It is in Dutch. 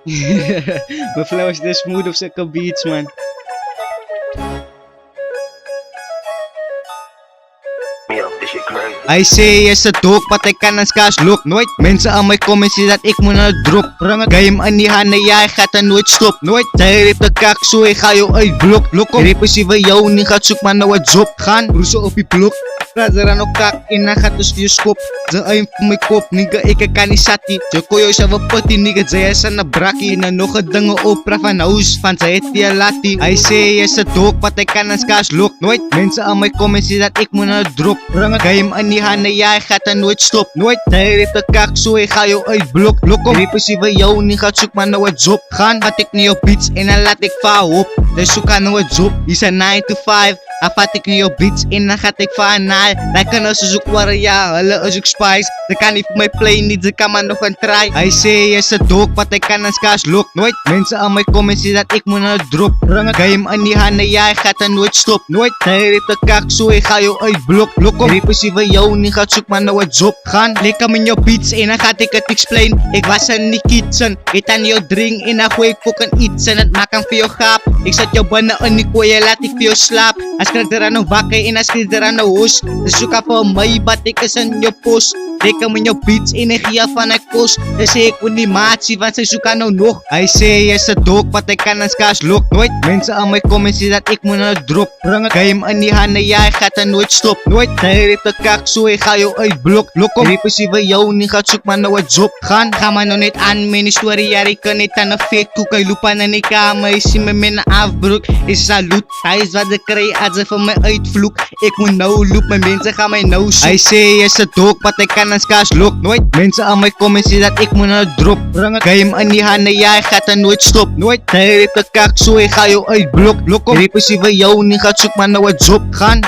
Mijn flow is dus smooth op zulke beats, man. I say yes sa talk, patay ka ng scash look. Nooit mensen aan mij komen zien dat ik moet naar de drop. Game aan die handen, jij gaat er nooit stop. Nooit, zij heeft de kak, zo ik ga jou uitblok. Repressieve jou, niet gaat zoek maar naar wat job. Gaan, broezen op je blok. Praat aan kak, en dan gaat dus je skop. Ze aim voor mijn kop, nigga, ik kan niet sati. Je kon jou zelf putty, nigga, zij is aan de brakkie. En nog een dingen opera van huis, van zij het die lati. I say yes sa talk, patay ka ng scash look. Nooit, mensen aan mij komen zien dat ik moet naar de drop. Game aan die handen, jij gaat er nooit stop. Nooit, zij heeft de kak, zo ik ga jou uitblok. Repressieve jou, niet gaat zoek maar naar wat job. Gaan, had ik niet op beats en dan laat ik vouw op. Dus zoek aan naar wat job, is een 9 to 5. Afat ik niet op beats en dan gaat ik vaanaal. Lijken als ze zoek waren, ja, hulle is ook spice. Ze kan niet voor mij play, niet, ze kan maar nog een try. I say yes, a dog, wat ik kan een scash look. Nooit, mensen aan mij komen zien dat ik moet naar de drop. Game aan die handen, jij gaat er nooit stop. Nooit, zij heeft de kak, zo ik ga jou uitblok. Repressieve jou, niet gaat zoek maar naar wat job. Gaan, lekker met jouw beats en dan gaat ik het explain. Ik was er niet kitchen, eet aan jou drink en dan gooi ik fucking iets. En het maakt hem voor jou gaap. Ik zet jou bannen in die kooi, laat ik voor jou slaap. Als ik er aan nog wakker en als ik er aan nog hoes. Dus zoek af voor mij, wat ik is in je post. Lekker met jouw beats, energie van een kost. Dus ik wil die maatje, want ze zoeken nou nog. I say yes, a dog, wat ik kan een scash look. Nooit, mensen aan mij komen zien dat ik moet naar de drop. Game aan die handen, jij gaat er nooit stop. Nooit, zij heeft de kak, zo ik ga jou uitblok. Repressieve jou, niet gaat zoek maar naar wat job. Gaan, ga maar nog niet aan, mijn story, ja, ik kan niet aan een fake koek. Ik loop aan die kamer, je ziet me met een afbroek. Is salut, hij is wat ik krijg als ze van mij uitvloek. Ik moet nou loop, mijn mensen gaan mij nou zoek. I say yes, a dog, wat ik kan een scash look. Nooit, mensen aan mij komen zien dat ik moet naar de drop. Game aan die handen, jij gaat er nooit stop. Nooit, zij heeft de kak, zo ik ga jou uitblok. Repressieve jou, niet gaat zoek maar naar wat job. Gaan.